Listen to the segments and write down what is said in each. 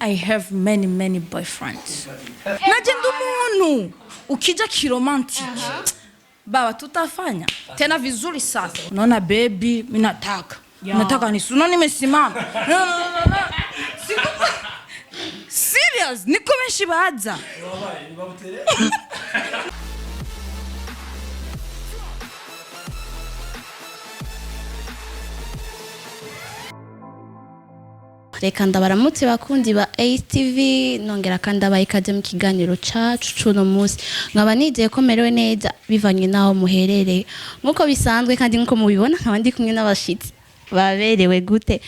I have many boyfriends. Najendo umuntu ukija kiromantic. Baba tutafanya tena vizuri sasa. Unaona baby, mimi nataka. Nataka unaona nimesimama. Serious, nikomeshi baadza. Reka ndabaramutse bakundi ba ATV nongera kandi abayikaje mu kiganiro cacu cuno munsi nkaba nizeye ko merewe neza bivanye naho muherereye nkuko bisanzwe kandi nkuko mubibona nkaba ndi kumwe n'abashitsi baberewe gute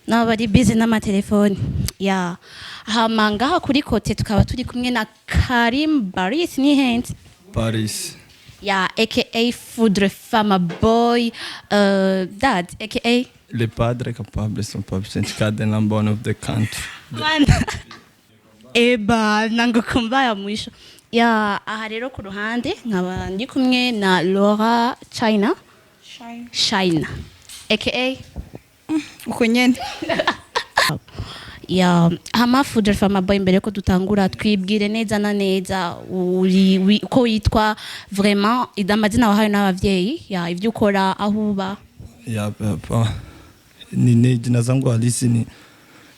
nabo bari busy n'amatelefone ya hamanga kuri kote tukaba turi kumwe na Karim Baris ni hands Paris ya aka Foudre Fama Boy dad aka les padres capables sont pas syndicat de number one of the country. Eba nangukumbaya mwisho ya aha rero ku ruhande nkaba ndi kumwe na Laura China aka uko nyene ya hama Foudre Fama Boy mbere ko dutangura twibwire neza na neza uko witwa vraiment idamazina wahaye n'abavyeyi ya ivyo ukora aho uba ya papa ni jina zangu halisi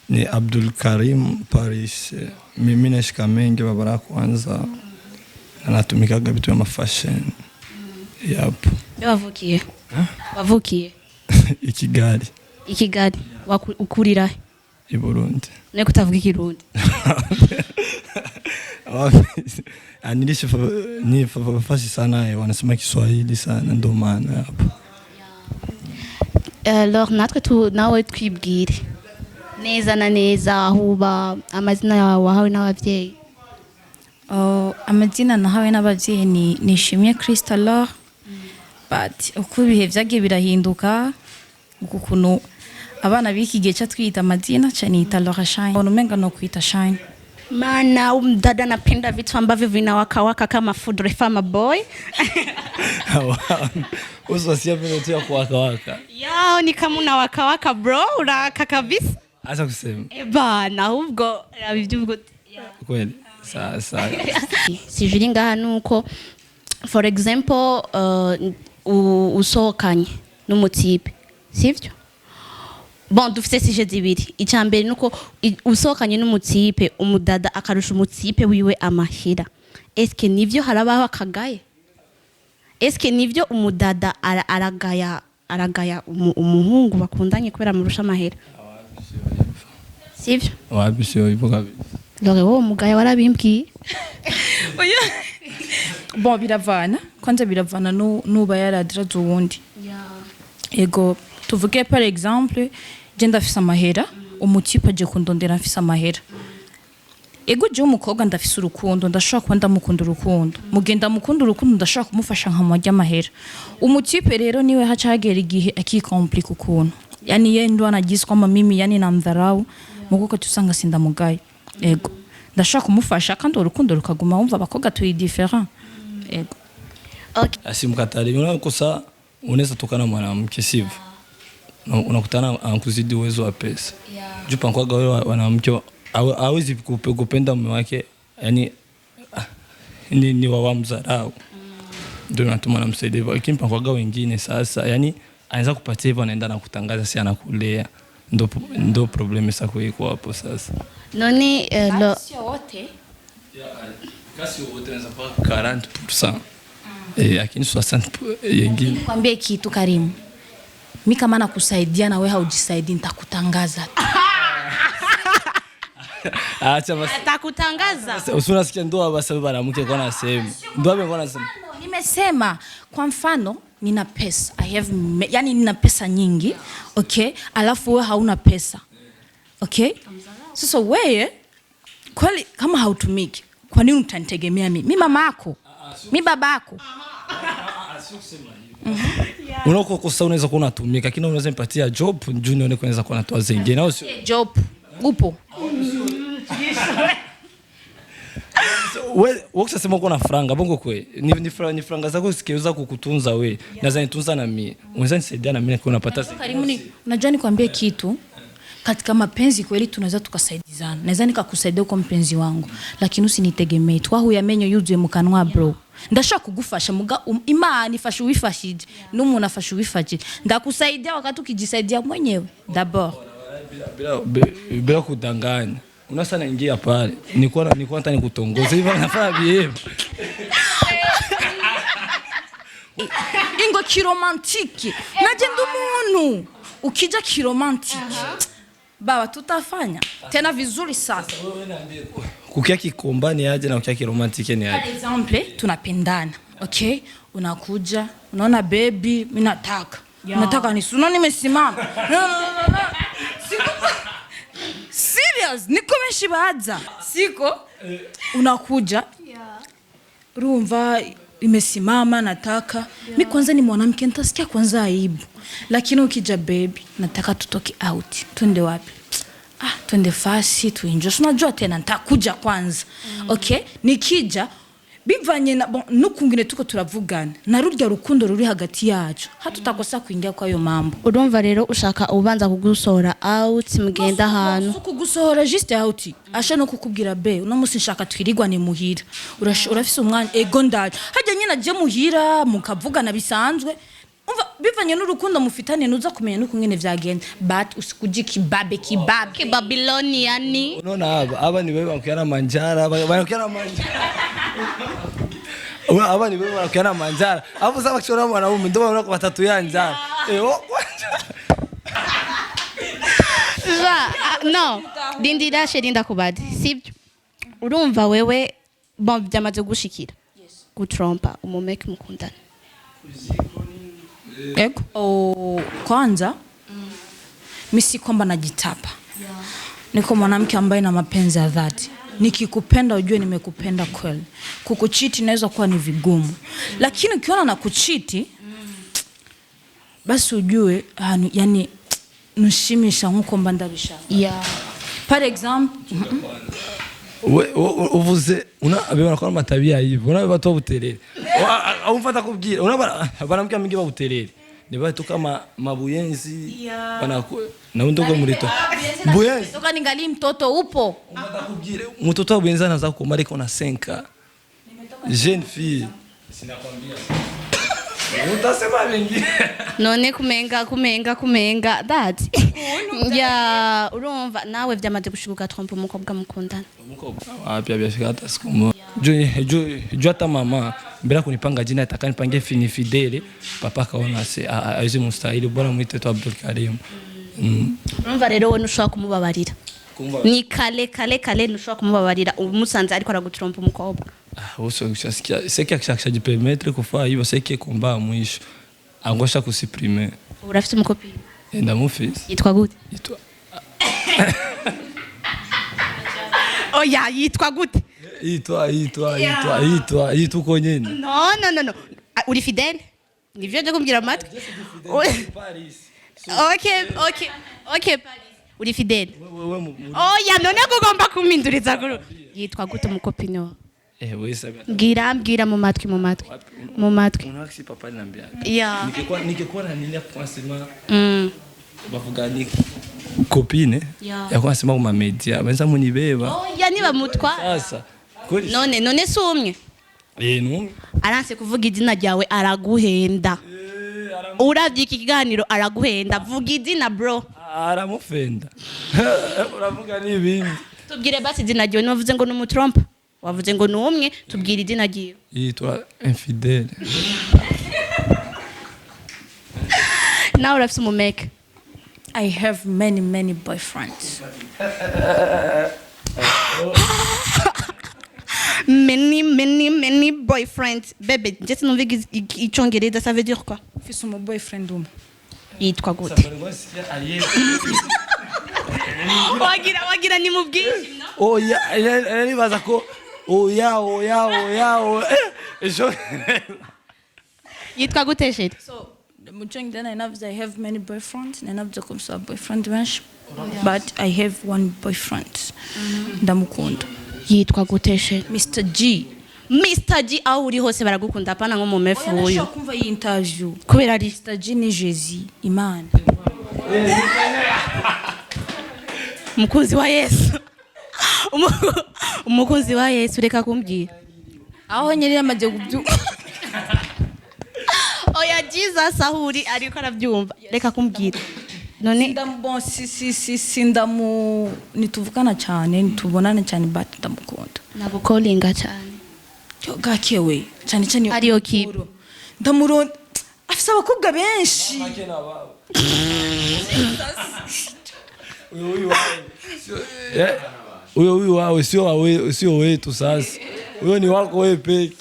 ni Abdul Karim Paris. Mimi nashika mengi babara kwanza natumikaga vitu vya fashion. Yep. Wavukiye Ikigali ukurira i Burundi ne kutavuga Kirundi ni fasi sana wanasema Kiswahili sana ndo maana hapo. Alors natwe nawe twibwire neza na neza ahuba amazina yawe wahawe n'abavyeyi. Amazina nahawe n'abavyeyi ni Shimye Crystal but uko bihe vyagiye birahinduka ukukuno abana biki gihe cyatwita amazina cyane ita Laura Shine bona umenga no kwita Shine Mana dada napenda vitu ambavyo vinawaka kama Foudre Fama Boy. Usiwasia vile tu ya kuwaka. Yao ni kama unawaka bro, unawaka kabisa. Acha kusema. Bana ubwo yabivyugo. Kweli. Sasa. Sijuri ngaha nuko for example usohokanye n'umutipe. Sivyo? Bon dufite sije zibiri icambere nuko usohokanye n'umutipe umudada akarusha umutipe wiwe amahira. Eske nivyo harabaho akagaye? Eske nivyo umudada aragaya umuhungu bakundanye kubera murusha amahera? Sivyo? Wabisho ipo kabisa. Lore wo mugaya warabimbwiye. Bon biravana kwanza biravana nuba yaradira zuwundi. Ego tuvuge par exemple je ndafisa amahera umutipe aje kundondera mfisa amahera. Ego je umukobwa ndafisa urukundo ndashaka kuba ndamukunda urukundo mugenda mukunda urukundo ndashaka kumufasha nkamajya amahera umutipe rero niwe haca hagera igihe akikomplika ukuntu yani ye ndo anagiswa mimi yani namdharau mukuko tusanga sinda mugaye ego ndashaka kumufasha kandi urukundo rukaguma wumva abakobwa turi different ego Okay. Asimkatali unakosa unaweza tokana mwanamke sivyo unakutana ankuzidi uwezo wa pesa jupa kwaga wewe wanamke hawezi kupenda mume wake yani ni wawamzarau ndio natuma namsaidia hivyo ikimpa kwaga wengine sasa yani anaweza kupatia hivyo anaenda na kutangaza si anakulea ndo problem sasa iko hapo sasa Noni sio wote kasi wote anaweza pa 40% lakini 60 yengine kwambie kitu Karimu mimi kama nakusaidia na wewe haujisaidii nitakutangaza acha basi atakutangaza usunasikia ndoa basi banamuke kwa nasema ndoa bengona nasema nimesema kwa mfano nina pesa yani nina pesa nyingi okay alafu wewe hauna pesa okay sasa wewe kweli kama hautumiki kwa nini utanitegemea mimi mama yako mimi baba yako unako kosa unaweza kuwa unatumika lakini unaweza nipatia job junior ni kuweza kuwa natoa zingine au sio job upo wewe ukisema uko na franga bongo kwe ni franga zako zikiweza kukutunza wewe naweza nitunza na mimi unaweza nisaidia na mimi kuna pata Karimu unajua nikwambie kitu katika mapenzi kweli tunaweza tukasaidizana. Naweza nikakusaidia kwa mpenzi wangu, lakini usinitegemee. Twahuye amenyo yuzuye mu kanwa bro. Ndashaka kugufasha muga Imana ifashe wifashije n'umuntu afashe wifashije. Ndakusaidia wakati ukijisaidia mwenyewe. D'abord. Bila kudanganya. Unasana ingia pale. Nilikuwa hata nikutongoza hivi nafanya bievu. Ingo kiromantiki. Naje ndumuntu. Ukija kiromantiki. Baba tutafanya tena vizuri sasa. Kukia kikombani aje na kukia kiromantiki ni aje? Par exemple, tunapendana. Okay? Unakuja, unaona baby, mimi nataka. Nataka unaona nimesimama. Siko serious, niko meshibaza. Siko unakuja. Urumva imesimama nataka. Mimi kwanza ni mwanamke nitasikia kwanza aibu. Lakini ukija baby, nataka tutoke out. Twende wapi? Twende fasi, tuenjoy. Unajua tena nitakuja kwanza. Okay? Nikija bivanye na nukungine tuko turavugana. Na rurya rukundo ruri hagati yacu. Hatutakosa kuingia kwa yo mambo. Urumva rero ushaka ubanza kugusora out mugenda hano. Kugusohora just out. Asha no kukubwira be, uno musi nshaka twirigwa ni muhira. Urafise umwanya ego ndaje. Hajya nyina je muhira mukavugana bisanzwe. Umva bivanye n'urukundo mufitane nuza kumenya nuko ngene vyagenda but usikuji kibabe Babiloni yani unaona aba ni wewe wakiana manjara wakiana manjara aba ni wewe wakiana manjara hapo sasa kuchora mwanaume ndio wako watatu ya njara no dindira sherinda kubadi sibyo urumva wewe bon byamaze gushikira gutrompa umumeke mukundana Ego kwanza misi kwamba najitapa. Niko mwanamke ambaye na mapenzi ya dhati. Nikikupenda ujue nimekupenda kweli. Kukuchiti inaweza kuwa ni vigumu. Lakini ukiona na kuchiti basi ujue yani nushimisha nkuko mbandabisha. Par exemple, uvuze unabona kwa matabia hivyo unabona to buterere au mfata kubwira unabona banamke mingi babuterere ni batu kama mabuyenzi bana na undogo murito buyenzi toka ningali mtoto upo mfata kubwira mtoto wa buyenzi anaanza kukomari kuna 5 jeune fille sinakwambia utasema mingi none kumenga that ya urumva nawe vyamaze gushiguka trompe umukobwa mukundana apia biashara hata siku moja jo hata mama bila kunipanga jina atakanipangia fidele papa kaona se aizi mustahili bwana mwite tu Abdul Karim urumva rero we nushaka kumubabarira ni kale nushaka kumubabarira umusanze ariko aragutrompa umukobwa uso kushasikia seki akishakisha jipermettre kufaa hivyo seki komba mwisho angosha kusiprimer urafite umukopi ndamufise yitwa gute oya yitwa gute yitwa uko nyene no uri fidèle nivyo je kumbwira amatwi okay Paris uri fidèle oya none kugomba kuminduriza guru yitwa gute umukopine wawe mbwira mu matwi unaksi papa niambia yeah nikikuwa na nini kwa sema bavuga ni copine ya kwa sema kuma media benza munibeba ya niba mutwa sasa none sumwe numwe aranse kuvuga izina ryawe araguhenda uravye iki kiganiro araguhenda vuga izina bro aramufenda uravuga n'ibindi tubwire basi izina ryawe wavuze ngo n'umutrompa wavuze ngo numwe tubwire izina ryawe yitwa infidèle nawe urafise umumeke I have many boyfriends. many boyfriends. Bébé, je sais pas si tu ça veut dire quoi? Fils mon boyfriend. Yitwa gute? Wagira ni mubwishi no? Oya, nibaza ko oya. Yitwa gute shit? So Mujang then I have many boyfriends and I have a boyfriend bench, but I have one boyfriend. Ndamukunda. Yitwa gute shit? Mr. G aho uri hose baragukunda apana nko mu mefu uyu. Oya kumva iyi interview. Kubera ari Mr. G ni Jezi Imana. umukunzi wa Yesu umukunzi wa Yesu reka kumbwira aho nyiri yamaze kubyumva oya Jesus ahuri ariko arabyumva reka kumbwira none nituvugana cyane nitubonana cyane but ndamukunda nagukolinga cyane cyo gakewe cyane cyane ariyo kibo ndamuronda afise abakobwa benshi huyo wawe sio wetu sasa, huyo ni wako wewe peke.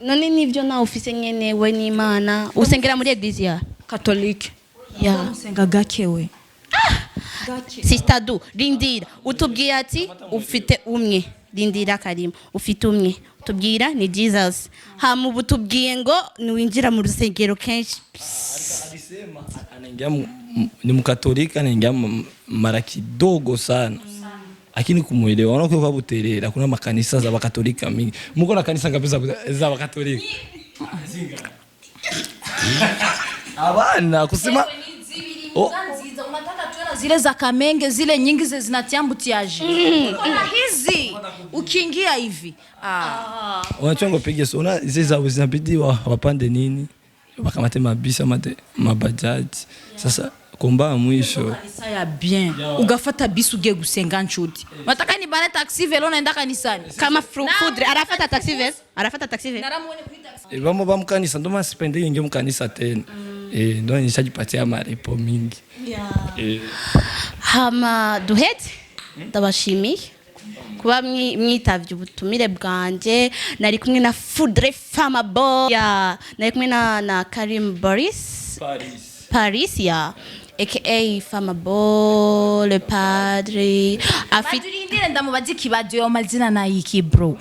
None nivyo na ufise nyene we n'Imana usengera muri eglise ya Catholique ya usenga gakewe. Sister Du rindira utubwiye ati ufite umwe rindira Karimo ufite umwe utubwira ni Jesus hamu butubwiye ngo niwinjira mu rusengero kenshi Alisema anaingia ni mkatolika anaingia mara kidogo sana. Lakini kumuelewa unakuwa kwa Buterere kuna makanisa za Wakatolika mingi. Mko na kanisa ngapi za Wakatolika? Abana kusema nziza unataka tuona zile za Kamenge zile nyingi zinatiambutiaje. Kuna hizi ukiingia hivi. Unachongo pige so una hizi za zinabidi wapande nini? Wakamate mabisa mabajaji. Sasa komba mwisho kanisa ya bien ugafata bisu ugiye gusenga nshuti wataka ni bana taxi velo naenda kanisani kama foudre arafata taxi ve naramwone kuri taxi vamos mkanisa ndo masipende inge mkanisa tena ndo nishajipatia marepo mingi hama duhete ndabashimiye kuba mwitavye ubutumire bwanje nari kumwe na Foudre Famabo ya nari kumwe na Karim Boris Paris ya aka Famabo le padre afite ndire ndamubazi kibazo yo mazina na yiki bro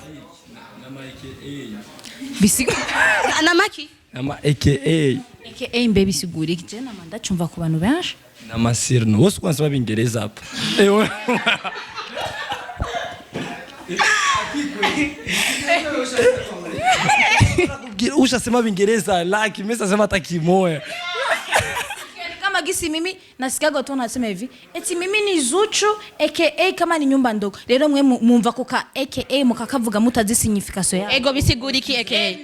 bisigo na maki nama aka mbe bisiguri kije na manda chumva ku bantu benshi na masirno wose kwanza babingereza hapa ushasema Bingereza laki mimi sasema hata kimoya kama gisi mimi nasikiaga tu nasema hivi eti mimi ni Zuchu aka kama ni nyumba ndogo rero mwe mumva kuka aka mukakavuga mutazi signification ya ego bisiguri ki aka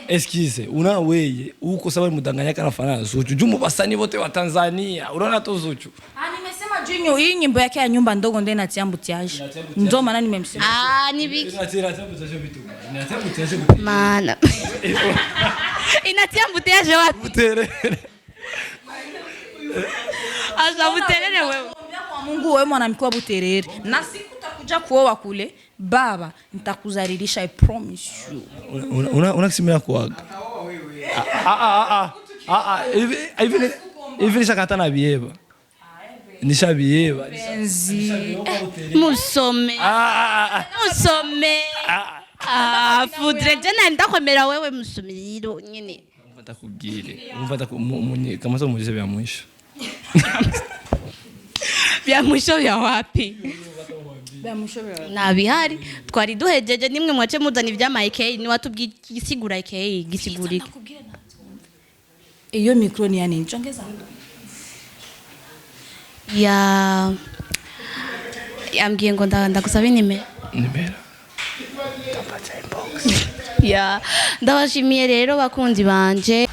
excuse una weye uko sababu mudanganya kana fana Zuchu jumu basani wote wa Tanzania unaona tu Zuchu nimesema jinyo hii nyimbo yake ya nyumba ndogo ndio inatiambutiaje ndio maana nimemsema ni biki maana inatiambutiaje wapi Buterere Aza Buterere wewe kwa Mungu wewe mwanamke wa Buterere na siku utakuja kuoa kule baba nitakuzalilisha I promise you unakisimia kuaga hivi nishakata na bieba nishabieba musome Foudre jana ndakwemera wewe musumiro nyine mfatakugire kama sio muulize vya mwisho vya mwisho vya wapi na bihari twari duhejeje nimwe mwace muzana ivya Mike ni watubwiye gisigura Ike gisigurika iyo micro ni yani njongeza yambwiye ngo ndagusaba nimero ndabashimiye rero bakunzi banje